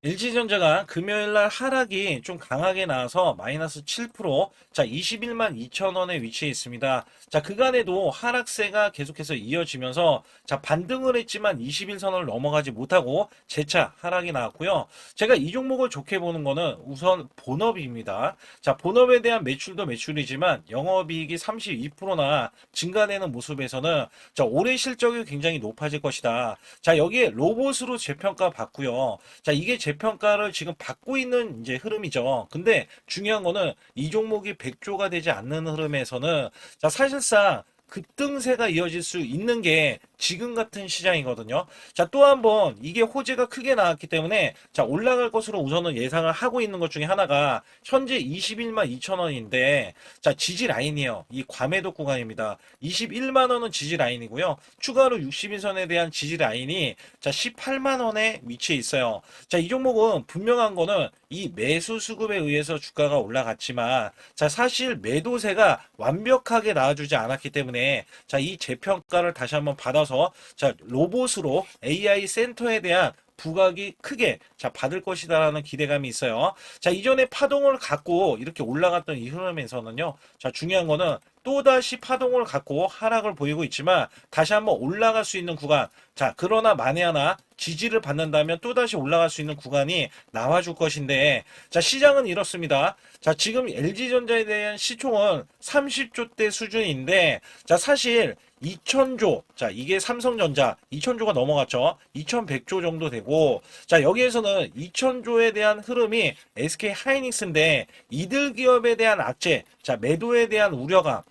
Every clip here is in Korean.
LG전자가 금요일날 하락이 좀 강하게 나와서 마이너스 7%, 자, 21만 2천 원에 위치해 있습니다. 자, 그간에도 하락세가 계속해서 이어지면서, 자, 반등을 했지만 21선을 넘어가지 못하고 재차 하락이 나왔고요. 제가 이 종목을 좋게 보는 거는 우선 본업입니다. 자, 본업에 대한 매출도 매출이지만 영업이익이 32%나 증가되는 모습에서는 자, 올해 실적이 굉장히 높아질 것이다. 자, 여기에 로봇으로 재평가 받고요. 자, 이게 재평가를 지금 받고 있는 이제 흐름이죠. 근데 중요한 거는 이 종목이 100조가 되지 않는 흐름에서는 자, 사실상 급등세가 이어질 수 있는 게 지금 같은 시장이거든요. 자, 또 한 번 이게 호재가 크게 나왔기 때문에 자, 올라갈 것으로 우선은 예상을 하고 있는 것 중에 하나가 현재 21만 2천 원인데 자, 지지 라인이에요. 이 과매도 구간입니다. 21만 원은 지지 라인이고요. 추가로 60일선에 대한 지지 라인이 자, 18만 원에 위치해 있어요. 자, 이 종목은 분명한 거는 이 매수 수급에 의해서 주가가 올라갔지만 자, 사실 매도세가 완벽하게 나와주지 않았기 때문에 자, 이 재평가를 다시 한번 받아서 자, 로봇으로 AI 센터에 대한 부각이 크게 자, 받을 것이다라는 기대감이 있어요. 자, 이전에 파동을 갖고 이렇게 올라갔던 이 흐름에서는요. 자, 중요한 거는 또다시 파동을 갖고 하락을 보이고 있지만 다시 한번 올라갈 수 있는 구간. 자, 그러나 만에 하나 지지를 받는다면 또다시 올라갈 수 있는 구간이 나와줄 것인데 자, 시장은 이렇습니다. 자, 지금 LG전자에 대한 시총은 30조대 수준인데 자, 사실 2000조. 자, 이게 삼성전자 2000조가 넘어갔죠. 2100조 정도 되고 자, 여기에서는 2000조에 대한 흐름이 SK 하이닉스인데 이들 기업에 대한 악재, 자, 매도에 대한 우려감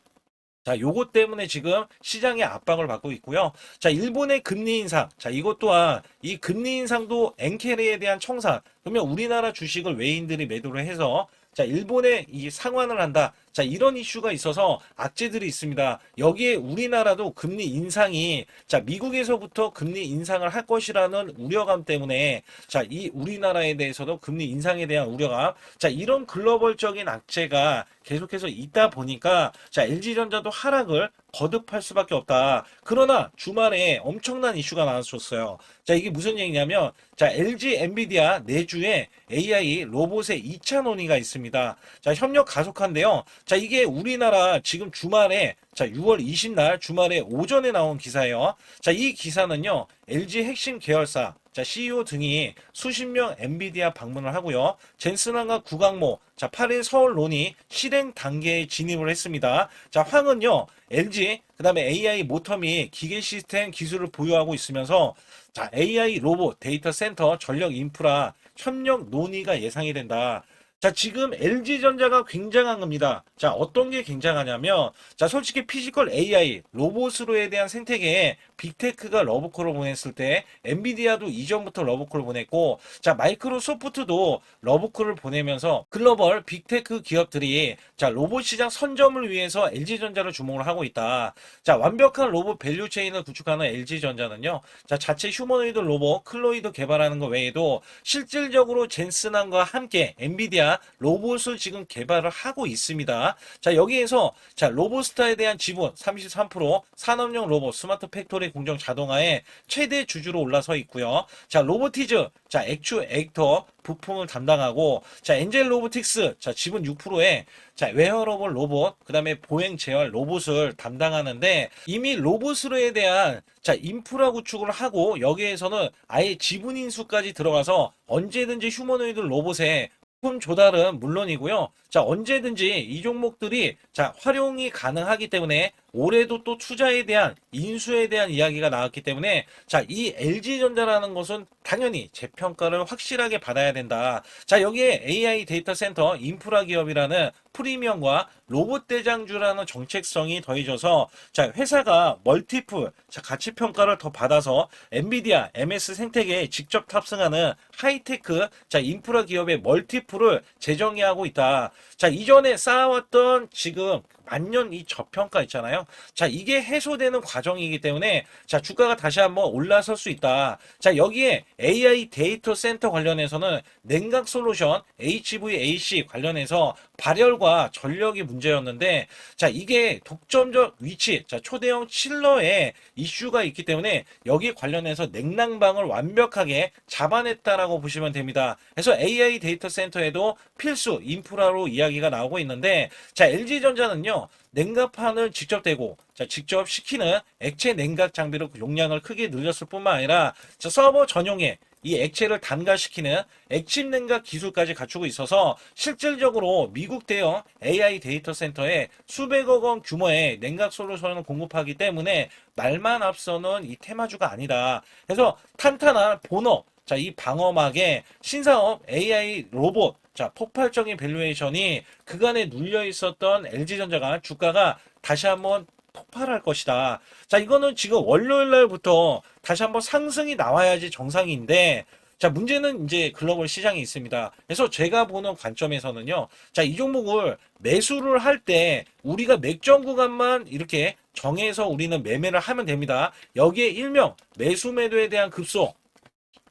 자, 요것 때문에 지금 시장의 압박을 받고 있고요. 자, 일본의 금리 인상. 자, 이것 또한 이 금리 인상도 엔케리에 대한 청산. 그러면 우리나라 주식을 외인들이 매도를 해서 자, 일본에 이 상환을 한다. 자, 이런 이슈가 있어서 악재들이 있습니다. 여기에 우리나라도 금리 인상이 자, 미국에서부터 금리 인상을 할 것이라는 우려감 때문에 자, 이 우리나라에 대해서도 금리 인상에 대한 우려감. 자, 이런 글로벌적인 악재가 계속해서 있다 보니까 자, LG전자도 하락을 거듭할 수밖에 없다. 그러나 주말에 엄청난 이슈가 나왔었어요. 자, 이게 무슨 얘기냐면 자, LG 엔비디아 내주에 AI 로봇의 2차 논의가 있습니다. 자, 협력 가속한데요. 자, 이게 우리나라 지금 주말에 자, 6월 20날 주말에 오전에 나온 기사예요. 자, 이 기사는요. LG 핵심 계열사 자, CEO 등이 수십 명 엔비디아 방문을 하고요. 젠슨항과 구강모, 자, 8일 서울 논의 실행 단계에 진입을 했습니다. 자, 황은요, LG, 그 다음에 AI 모터 및 기계 시스템 기술을 보유하고 있으면서 자, AI 로봇, 데이터 센터, 전력 인프라, 협력 논의가 예상이 된다. 자, 지금 LG전자가 굉장한 겁니다. 자, 어떤 게 굉장하냐면, 자, 솔직히 피지컬 AI, 로봇으로에 대한 생태계에 빅테크가 러브콜을 보냈을 때, 엔비디아도 이전부터 러브콜을 보냈고, 자, 마이크로소프트도 러브콜을 보내면서 글로벌 빅테크 기업들이 자, 로봇 시장 선점을 위해서 LG전자를 주목을 하고 있다. 자, 완벽한 로봇 밸류 체인을 구축하는 LG전자는요, 자, 자체 휴머노이드 로봇, 클로이드 개발하는 것 외에도 실질적으로 젠슨함과 함께 엔비디아 로봇을 지금 개발을 하고 있습니다. 자, 여기에서 자, 로봇스타에 대한 지분 33%, 산업용 로봇, 스마트 팩토리 공정 자동화에 최대 주주로 올라서 있고요. 자, 로보티즈, 자, 액추액터 부품을 담당하고 자, 엔젤 로보틱스, 자, 지분 6%에 자, 웨어러블 로봇, 그 다음에 보행 제어할 로봇을 담당하는데 이미 로봇으로에 대한 자, 인프라 구축을 하고 여기에서는 아예 지분 인수까지 들어가서 언제든지 휴머노이드 로봇에 부품 조달은 물론이고요. 자, 언제든지 이 종목들이 자, 활용이 가능하기 때문에 올해도 또 투자에 대한 인수에 대한 이야기가 나왔기 때문에 자, 이 LG전자라는 것은 당연히 재평가를 확실하게 받아야 된다. 자, 여기에 AI 데이터 센터 인프라 기업이라는 프리미엄과 로봇 대장주라는 정책성이 더해져서 자, 회사가 멀티플 자, 가치 평가를 더 받아서 엔비디아, MS 생태계에 직접 탑승하는 하이테크 자, 인프라 기업의 멀티플을 재정의하고 있다. 자, 이전에 쌓아왔던 지금 만년 이 저평가 있잖아요. 자, 이게 해소되는 과정이기 때문에 자, 주가가 다시 한번 올라설 수 있다. 자, 여기에 AI 데이터 센터 관련해서는 냉각 솔루션 HVAC 관련해서 발열과 전력이 문제였는데 자, 이게 독점적 위치, 자, 초대형 칠러에 이슈가 있기 때문에 여기 관련해서 냉난방을 완벽하게 잡아냈다라고 보시면 됩니다. 그래서 AI 데이터 센터에도 필수 인프라로 이야기가 나오고 있는데 자, LG전자는요. 냉각판을 직접 대고 자, 직접 시키는 액체 냉각 장비로 용량을 크게 늘렸을 뿐만 아니라 자, 서버 전용에 이 액체를 단가시키는 액침 냉각 기술까지 갖추고 있어서 실질적으로 미국 대형 AI 데이터 센터에 수백억 원 규모의 냉각 솔루션을 공급하기 때문에 말만 앞서는 이 테마주가 아니다. 그래서 탄탄한 본업, 자, 이 방어막에 신사업 AI 로봇, 자, 폭발적인 밸류에이션이 그간에 눌려 있었던 LG전자가 주가가 다시 한번 폭발할 것이다. 자, 이거는 지금 월요일 날부터 다시 한번 상승이 나와야지 정상인데, 자, 문제는 이제 글로벌 시장이 있습니다. 그래서 제가 보는 관점에서는요, 자, 이 종목을 매수를 할 때 우리가 맥점 구간만 이렇게 정해서 우리는 매매를 하면 됩니다. 여기에 일명 매수 매도에 대한 급소,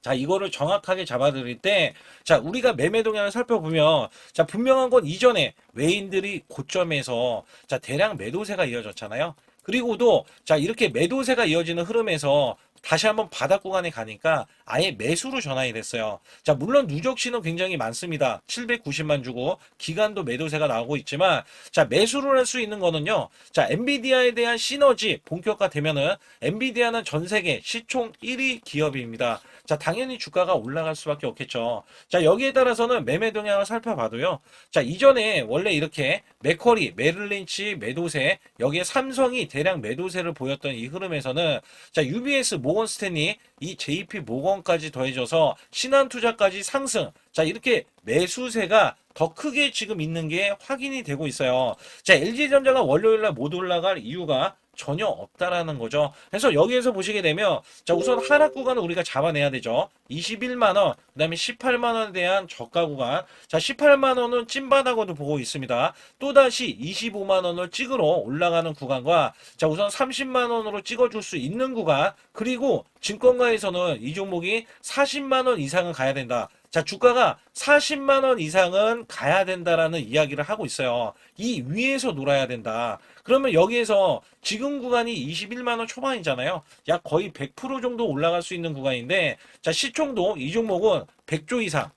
자, 이거를 정확하게 잡아드릴 때, 자, 우리가 매매 동향을 살펴보면, 자, 분명한 건 이전에 외인들이 고점에서, 자, 대량 매도세가 이어졌잖아요. 그리고도, 자, 이렇게 매도세가 이어지는 흐름에서 다시 한번 바닥 구간에 가니까 아예 매수로 전환이 됐어요. 자, 물론 누적시는 굉장히 많습니다. 790만 주고, 기간도 매도세가 나오고 있지만, 자, 매수를 할 수 있는 거는요, 자, 엔비디아에 대한 시너지 본격화되면은, 엔비디아는 전 세계 시총 1위 기업입니다. 자, 당연히 주가가 올라갈 수밖에 없겠죠. 자, 여기에 따라서는 매매 동향을 살펴봐도요. 자, 이전에 원래 이렇게 맥쿼리, 메릴린치 매도세, 여기에 삼성이 대량 매도세를 보였던 이 흐름에서는 자, UBS, 모건 스탠리, 이 JP 모건까지 더해져서 신한투자까지 상승. 자, 이렇게 매수세가 더 크게 지금 있는 게 확인이 되고 있어요. 자, LG전자가 월요일날 못 올라갈 이유가 전혀 없다라는 거죠. 그래서 여기에서 보시게 되면 자, 우선 하락 구간을 우리가 잡아내야 되죠. 21만 원, 그다음에 18만 원에 대한 저가 구간. 자, 18만 원은 찐바닥으로 보고 있습니다. 또다시 25만 원을 찍으러 올라가는 구간과 자, 우선 30만 원으로 찍어줄 수 있는 구간. 그리고 증권가에서는 이 종목이 40만 원 이상은 가야 된다. 자, 주가가 40만 원 이상은 가야 된다라는 이야기를 하고 있어요. 이 위에서 놀아야 된다. 그러면 여기에서 지금 구간이 21만 원 초반이잖아요. 약 거의 100% 정도 올라갈 수 있는 구간인데, 자, 시총도 이 종목은 100조 이상.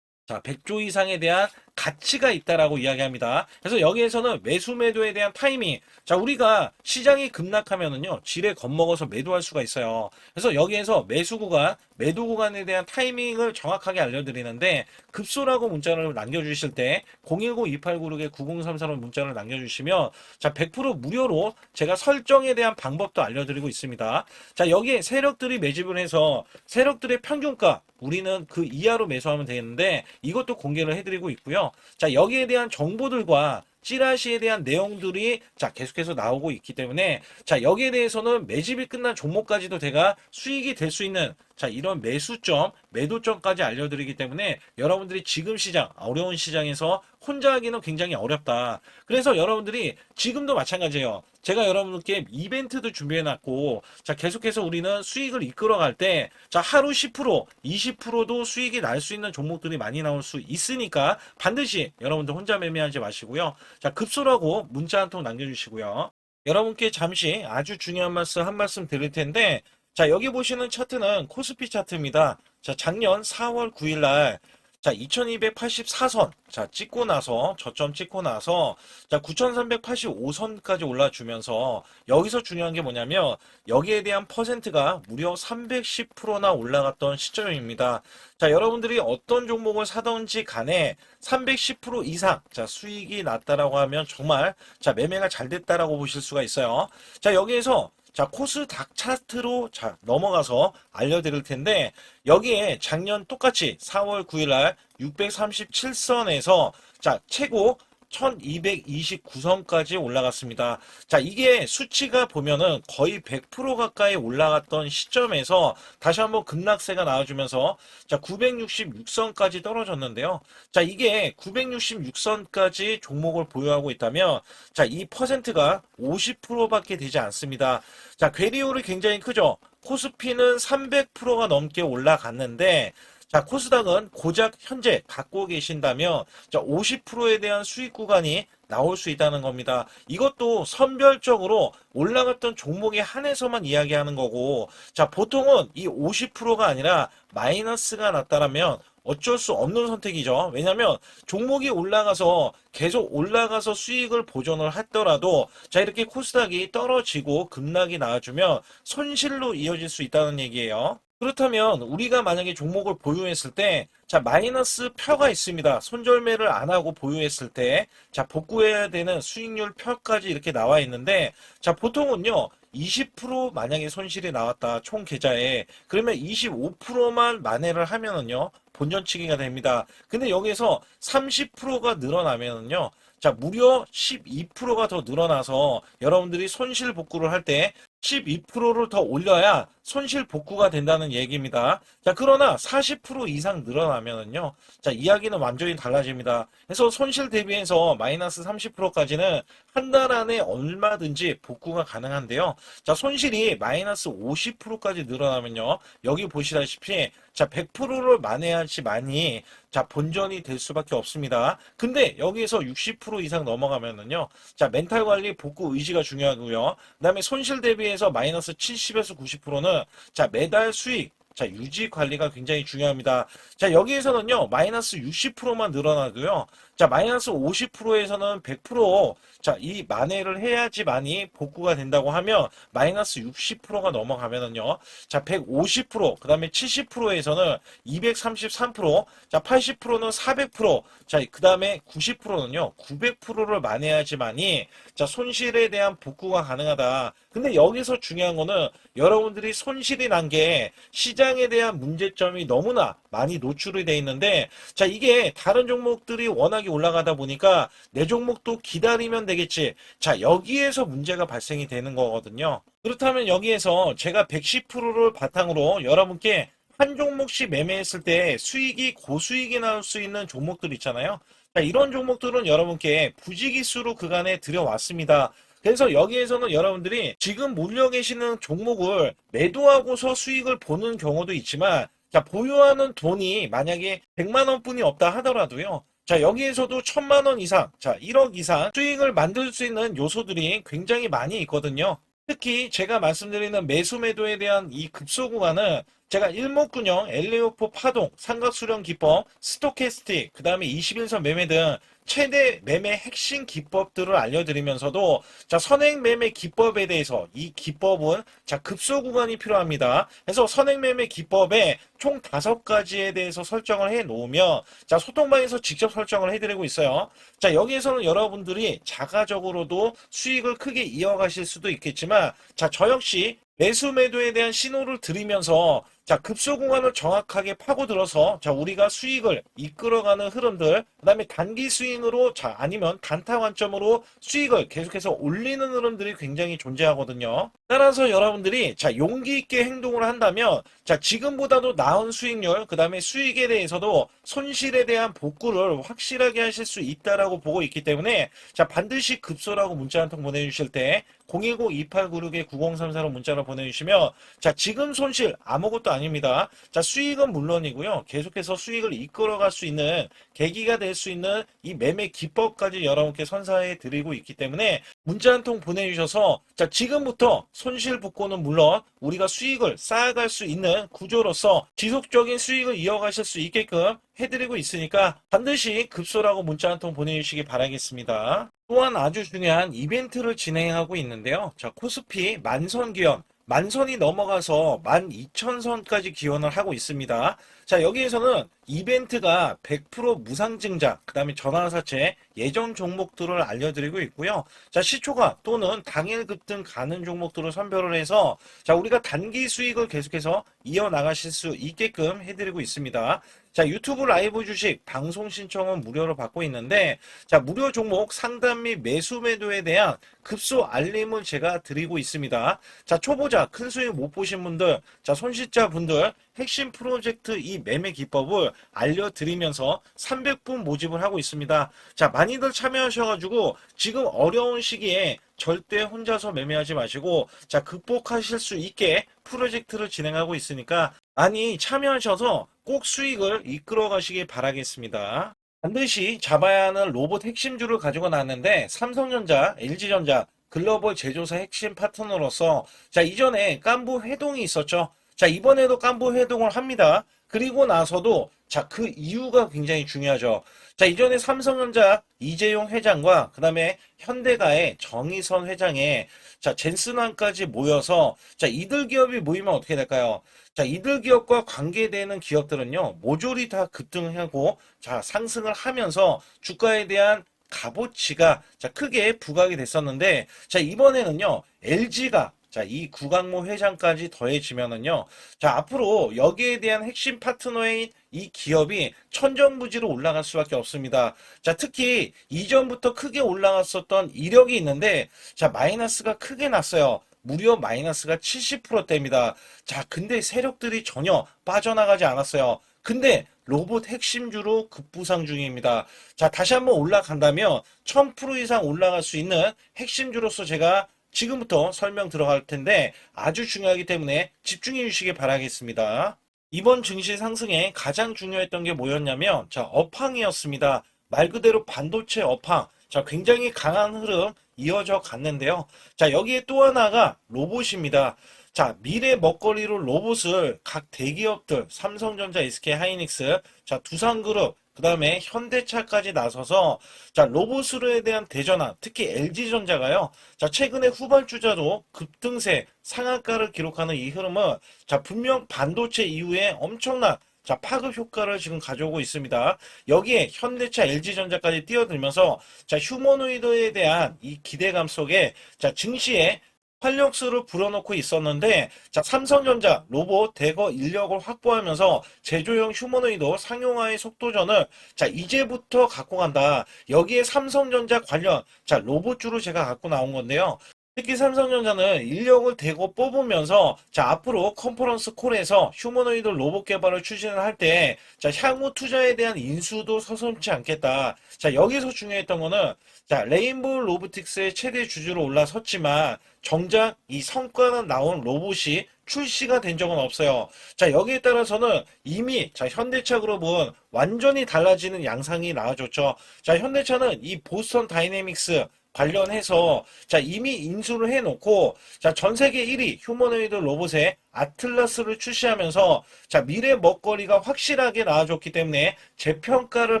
자, 100조 이상에 대한 가치가 있다라고 이야기합니다. 그래서 여기에서는 매수 매도에 대한 타이밍. 자, 우리가 시장이 급락하면은요, 지레 겁먹어서 매도할 수가 있어요. 그래서 여기에서 매수 구간, 매도 구간에 대한 타이밍을 정확하게 알려드리는데, 급소라고 문자를 남겨주실 때, 010-2896-9034로 문자를 남겨주시면, 자, 100% 무료로 제가 설정에 대한 방법도 알려드리고 있습니다. 자, 여기에 세력들이 매집을 해서, 세력들의 평균가, 우리는 그 이하로 매수하면 되는데, 이것도 공개를 해드리고 있고요. 자, 여기에 대한 정보들과 찌라시에 대한 내용들이 자, 계속해서 나오고 있기 때문에 자, 여기에 대해서는 매집이 끝난 종목까지도 제가 수익이 될 수 있는 자, 이런 매수점, 매도점까지 알려드리기 때문에 여러분들이 지금 시장, 어려운 시장에서 혼자 하기는 굉장히 어렵다. 그래서 여러분들이 지금도 마찬가지예요. 제가 여러분께 이벤트도 준비해놨고, 자, 계속해서 우리는 수익을 이끌어갈 때, 자, 하루 10%, 20%도 수익이 날 수 있는 종목들이 많이 나올 수 있으니까 반드시 여러분들 혼자 매매하지 마시고요. 자, 급소라고 문자 한 통 남겨주시고요. 여러분께 잠시 아주 중요한 말씀 한 말씀 드릴 텐데, 자, 여기 보시는 차트는 코스피 차트입니다. 자, 작년 4월 9일 날, 자, 2284선, 자, 찍고 나서, 저점 찍고 나서, 자, 9385선까지 올라주면서, 여기서 중요한 게 뭐냐면, 여기에 대한 퍼센트가 무려 310%나 올라갔던 시점입니다. 자, 여러분들이 어떤 종목을 사던지 간에 310% 이상, 자, 수익이 났다라고 하면 정말, 자, 매매가 잘 됐다라고 보실 수가 있어요. 자, 여기에서, 자, 코스닥 차트로 자, 넘어가서 알려드릴 텐데, 여기에 작년 똑같이 4월 9일 날 637선에서 자, 최고 1229선까지 올라갔습니다. 자, 이게 수치가 보면은 거의 100% 가까이 올라갔던 시점에서 다시 한번 급락세가 나와주면서 자, 966선까지 떨어졌는데요. 자, 이게 966선까지 종목을 보유하고 있다면 자, 이 퍼센트가 50%밖에 되지 않습니다. 자, 괴리율이 굉장히 크죠. 코스피는 300%가 넘게 올라갔는데 자, 코스닥은 고작 현재 갖고 계신다면 자, 50%에 대한 수익 구간이 나올 수 있다는 겁니다. 이것도 선별적으로 올라갔던 종목에 한해서만 이야기하는 거고 자, 보통은 이 50%가 아니라 마이너스가 났다라면 어쩔 수 없는 선택이죠. 왜냐하면 종목이 올라가서 계속 올라가서 수익을 보존을 했더라도 자, 이렇게 코스닥이 떨어지고 급락이 나와주면 손실로 이어질 수 있다는 얘기예요. 그렇다면 우리가 만약에 종목을 보유했을 때 자, 마이너스 표가 있습니다. 손절매를 안 하고 보유했을 때 자, 복구해야 되는 수익률 표까지 이렇게 나와 있는데 자, 보통은요 20% 만약에 손실이 나왔다 총 계좌에 그러면 25%만 만회를 하면은요 본전치기가 됩니다. 근데 여기서 30%가 늘어나면은요 자, 무려 12%가 더 늘어나서 여러분들이 손실 복구를 할 때 12%를 더 올려야 손실 복구가 된다는 얘기입니다. 자, 그러나 40% 이상 늘어나면은요. 자, 이야기는 완전히 달라집니다. 그래서 손실 대비해서 마이너스 30%까지는 한 달 안에 얼마든지 복구가 가능한데요. 자, 손실이 마이너스 50%까지 늘어나면요. 여기 보시다시피 자, 100%를 만회하지만이 자, 본전이 될 수밖에 없습니다. 근데 여기에서 60% 이상 넘어가면은요. 자, 멘탈 관리 복구 의지가 중요하고요. 그다음에 손실 대비해서 마이너스 70에서 90%는 자, 매달 수익 자, 유지 관리가 굉장히 중요합니다. 자, 여기에서는요, 마이너스 60%만 늘어나도요, 자, 마이너스 50%에서는 100%, 자, 이 만회를 해야지만이 복구가 된다고 하면, 마이너스 60%가 넘어가면은요, 자, 150%, 그 다음에 70%에서는 233%, 자, 80%는 400%, 자, 그 다음에 90%는요, 900%를 만회해야지만이, 자, 손실에 대한 복구가 가능하다. 근데 여기서 중요한 거는 여러분들이 손실이 난 게 시장에 대한 문제점이 너무나 많이 노출이 돼 있는데 자, 이게 다른 종목들이 워낙에 올라가다 보니까 내 종목도 기다리면 되겠지. 자, 여기에서 문제가 발생이 되는 거거든요. 그렇다면 여기에서 제가 110%를 바탕으로 여러분께 한 종목씩 매매했을 때 수익이 고수익이 나올 수 있는 종목들 있잖아요. 자, 이런 종목들은 여러분께 부지기수로 그간에 들여왔습니다. 그래서 여기에서는 여러분들이 지금 몰려 계시는 종목을 매도하고서 수익을 보는 경우도 있지만 자, 보유하는 돈이 만약에 100만 원뿐이 없다 하더라도요. 자, 여기에서도 1000만 원 이상, 자, 1억 이상 수익을 만들 수 있는 요소들이 굉장히 많이 있거든요. 특히 제가 말씀드리는 매수 매도에 대한 이 급소 구간은 제가 일목균형, 엘리오포 파동, 삼각수렴 기법, 스토캐스틱, 그 다음에 21선 매매 등 최대 매매 핵심 기법들을 알려드리면서도 자, 선행 매매 기법에 대해서 이 기법은 자, 급소 구간이 필요합니다. 그래서 선행 매매 기법에 총 5가지에 대해서 설정을 해 놓으면 자, 소통방에서 직접 설정을 해드리고 있어요. 자, 여기에서는 여러분들이 자가적으로도 수익을 크게 이어가실 수도 있겠지만 자, 저 역시 매수 매도에 대한 신호를 드리면서 자, 급소 구간을 정확하게 파고들어서 자, 우리가 수익을 이끌어가는 흐름들, 그다음에 단기 스윙으로 자, 아니면 단타 관점으로 수익을 계속해서 올리는 흐름들이 굉장히 존재하거든요. 따라서 여러분들이 자, 용기 있게 행동을 한다면 자, 지금보다도 나은 수익률, 그다음에 수익에 대해서도 손실에 대한 복구를 확실하게 하실 수 있다라고 보고 있기 때문에 자, 반드시 급소라고 문자 한 통 보내주실 때 010-2896-9034로 문자로 보내주시면 자, 지금 손실 아무것도 아닙니다. 자, 수익은 물론이고요. 계속해서 수익을 이끌어갈 수 있는 계기가 될 수 있는 이 매매 기법까지 여러분께 선사해 드리고 있기 때문에 문자 한 통 보내주셔서 자, 지금부터 손실 복구는 물론 우리가 수익을 쌓아갈 수 있는 구조로서 지속적인 수익을 이어가실 수 있게끔 해드리고 있으니까 반드시 급소라고 문자 한 통 보내주시기 바라겠습니다. 또한 아주 중요한 이벤트를 진행하고 있는데요. 자, 코스피 만선 기원, 만선이 넘어가서 12,000선까지 기원을 하고 있습니다. 자, 여기에서는 이벤트가 100% 무상증자, 그 다음에 전환사채, 예정 종목들을 알려드리고 있고요. 자, 시초가 또는 당일 급등 가는 종목들을 선별을 해서 자, 우리가 단기 수익을 계속해서 이어나가실 수 있게끔 해드리고 있습니다. 자, 유튜브 라이브 주식 방송 신청은 무료로 받고 있는데, 자, 무료 종목 상담 및 매수 매도에 대한 급소 알림을 제가 드리고 있습니다. 자, 초보자, 큰 수익 못 보신 분들, 자, 손실자 분들, 핵심 프로젝트 이 매매 기법을 알려드리면서 300분 모집을 하고 있습니다. 자, 많이들 참여하셔가지고 지금 어려운 시기에 절대 혼자서 매매하지 마시고, 자, 극복하실 수 있게 프로젝트를 진행하고 있으니까 많이 참여하셔서 꼭 수익을 이끌어 가시길 바라겠습니다. 반드시 잡아야 하는 로봇 핵심주를 가지고 나왔는데, 삼성전자, LG전자, 글로벌 제조사 핵심 파트너로서, 자, 이전에 깐부 회동이 있었죠. 자, 이번에도 깐부 회동을 합니다. 그리고 나서도, 자, 그 이유가 굉장히 중요하죠. 자, 이전에 삼성전자 이재용 회장과 그 다음에 현대가의 정의선 회장의, 자, 젠슨왕까지 모여서, 자, 이들 기업이 모이면 어떻게 될까요? 자, 이들 기업과 관계되는 기업들은요, 모조리 다 급등하고, 자, 상승을 하면서 주가에 대한 값어치가, 자, 크게 부각이 됐었는데, 자, 이번에는요, LG가, 자, 이 구강모 회장까지 더해지면은요, 자, 앞으로 여기에 대한 핵심 파트너인 이 기업이 천정부지로 올라갈 수밖에 없습니다. 자, 특히 이전부터 크게 올라갔었던 이력이 있는데, 자, 마이너스가 크게 났어요. 무려 마이너스가 70%대입니다. 자, 근데 세력들이 전혀 빠져나가지 않았어요. 근데 로봇 핵심주로 급부상 중입니다. 자, 다시 한번 올라간다면 1000% 이상 올라갈 수 있는 핵심주로서 제가 지금부터 설명 들어갈 텐데 아주 중요하기 때문에 집중해 주시기 바라겠습니다. 이번 증시 상승에 가장 중요했던 게 뭐였냐면, 자, 업황이었습니다. 말 그대로 반도체 업황. 자, 굉장히 강한 흐름 이어져 갔는데요. 자, 여기에 또 하나가 로봇입니다. 자, 미래 먹거리로 로봇을 각 대기업들, 삼성전자, SK하이닉스, 자, 두산그룹, 그 다음에 현대차까지 나서서, 자, 로봇으로에 대한 대전환, 특히 LG전자가요, 자, 최근에 후발주자도 급등세, 상한가를 기록하는 이 흐름은, 자, 분명 반도체 이후에 엄청난, 자, 파급 효과를 지금 가져오고 있습니다. 여기에 현대차, LG전자까지 뛰어들면서, 자, 휴머노이드에 대한 이 기대감 속에, 자, 증시에 활력소를 불어넣고 있었는데, 자, 삼성전자 로봇 대거 인력을 확보하면서 제조용 휴머노이드 상용화의 속도전을, 자, 이제부터 갖고 간다. 여기에 삼성전자 관련, 자, 로봇주로 제가 갖고 나온 건데요. 특히 삼성전자는 인력을 대거 뽑으면서, 자, 앞으로 컨퍼런스 콜에서 휴머노이드 로봇 개발을 추진을 할 때, 자, 향후 투자에 대한 인수도 서슴지 않겠다. 자, 여기서 중요했던 거는, 자, 레인보우 로보틱스의 최대 주주로 올라섰지만 정작 이 성과는 나온 로봇이 출시가 된 적은 없어요. 자, 여기에 따라서는 이미, 자, 현대차 그룹은 완전히 달라지는 양상이 나와줬죠. 자, 현대차는 이 보스턴 다이내믹스 관련해서, 자, 이미 인수를 해놓고, 자, 전 세계 1위 휴머노이드 로봇의 아틀라스를 출시하면서, 자, 미래 먹거리가 확실하게 나와줬기 때문에 재평가를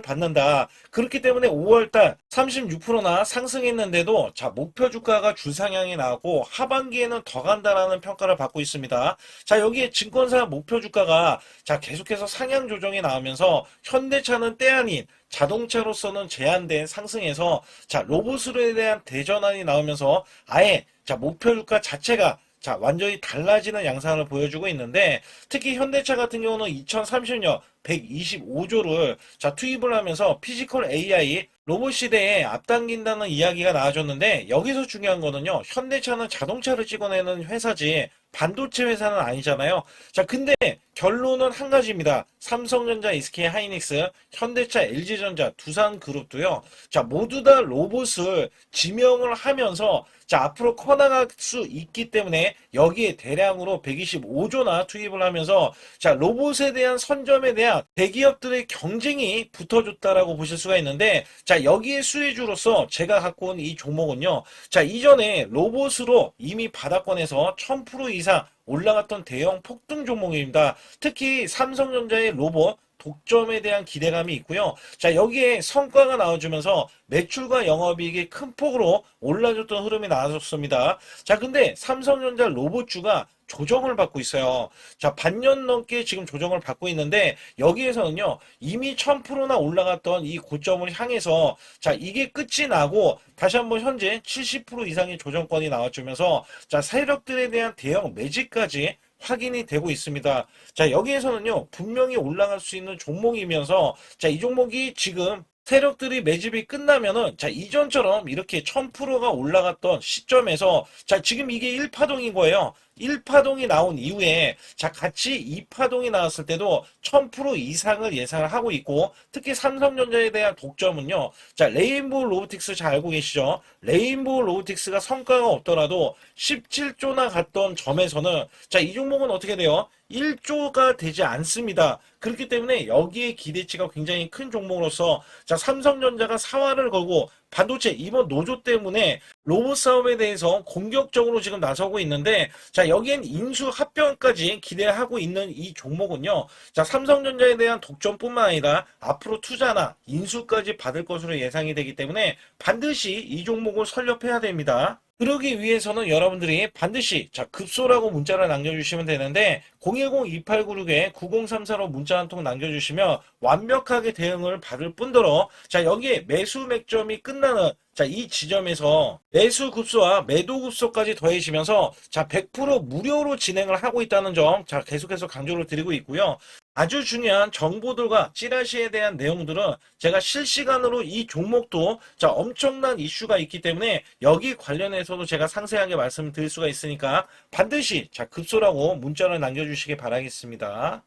받는다. 그렇기 때문에 5월달 36%나 상승했는데도, 자, 목표 주가가 줄상향이 나왔고 하반기에는 더 간다라는 평가를 받고 있습니다. 자, 여기에 증권사 목표 주가가, 자, 계속해서 상향 조정이 나오면서 현대차는 때 아닌 자동차로서는 제한된 상승에서, 자, 로봇으로에 대한 대전환이 나오면서 아예, 자, 목표 주가 자체가, 자, 완전히 달라지는 양상을 보여주고 있는데, 특히 현대차 같은 경우는 2030년 125조를, 자, 투입을 하면서 피지컬 AI 로봇 시대에 앞당긴다는 이야기가 나와줬는데, 여기서 중요한 거는요, 현대차는 자동차를 찍어내는 회사지 반도체 회사는 아니잖아요. 자, 근데 결론은 한 가지입니다. 삼성전자, SK하이닉스, 현대차, LG전자, 두산그룹도요, 자, 모두 다 로봇을 지명을 하면서, 자, 앞으로 커나갈 수 있기 때문에 여기에 대량으로 125조나 투입을 하면서, 자, 로봇에 대한 선점에 대한 대기업들의 경쟁이 붙어줬다라고 보실 수가 있는데, 자, 여기에 수혜주로서 제가 갖고 온 이 종목은요, 자, 이전에 로봇으로 이미 바닥권에서 1000% 이상 올라갔던 대형 폭등 종목입니다. 특히 삼성전자의 로봇 독점에 대한 기대감이 있고요. 자, 여기에 성과가 나와주면서 매출과 영업이익이 큰 폭으로 올라줬던 흐름이 나왔습니다. 자, 근데 삼성전자 로봇주가 조정을 받고 있어요. 자, 반년 넘게 지금 조정을 받고 있는데, 여기에서는요, 이미 1000%나 올라갔던 이 고점을 향해서, 자, 이게 끝이 나고 다시 한번 현재 70% 이상의 조정권이 나와주면서, 자, 세력들에 대한 대형 매집까지 확인이 되고 있습니다. 자, 여기에서는요, 분명히 올라갈 수 있는 종목이면서, 자, 이 종목이 지금 세력들이 매집이 끝나면은, 자, 이전처럼 이렇게 1000%가 올라갔던 시점에서, 자, 지금 이게 1파동인 거예요. 1파동이 나온 이후에, 자, 같이 2파동이 나왔을 때도 1000% 이상을 예상을 하고 있고, 특히 삼성전자에 대한 독점은요, 자, 레인보우 로보틱스 잘 알고 계시죠? 레인보우 로보틱스가 성과가 없더라도 17조나 갔던 점에서는, 자, 이 종목은 어떻게 돼요? 1조가 되지 않습니다. 그렇기 때문에 여기에 기대치가 굉장히 큰 종목으로서, 자, 삼성전자가 사활을 걸고 반도체 이번 노조 때문에 로봇 사업에 대해서 공격적으로 지금 나서고 있는데, 자, 여기엔 인수 합병까지 기대하고 있는 이 종목은요, 자, 삼성전자에 대한 독점뿐만 아니라 앞으로 투자나 인수까지 받을 것으로 예상이 되기 때문에 반드시 이 종목을 설립해야 됩니다. 그러기 위해서는 여러분들이 반드시, 자, 급소라고 문자를 남겨주시면 되는데, 010-2896-9034로 문자 한 통 남겨주시면 완벽하게 대응을 받을 뿐더러, 자, 여기에 매수 맥점이 끝나는, 자, 이 지점에서 매수 급소와 매도 급소까지 더해지면서, 자, 100% 무료로 진행을 하고 있다는 점, 자, 계속해서 강조를 드리고 있고요. 아주 중요한 정보들과 찌라시에 대한 내용들은 제가 실시간으로 이 종목도, 자, 엄청난 이슈가 있기 때문에 여기 관련해서도 제가 상세하게 말씀드릴 수가 있으니까 반드시, 자, 급소라고 문자를 남겨주시기 바라겠습니다.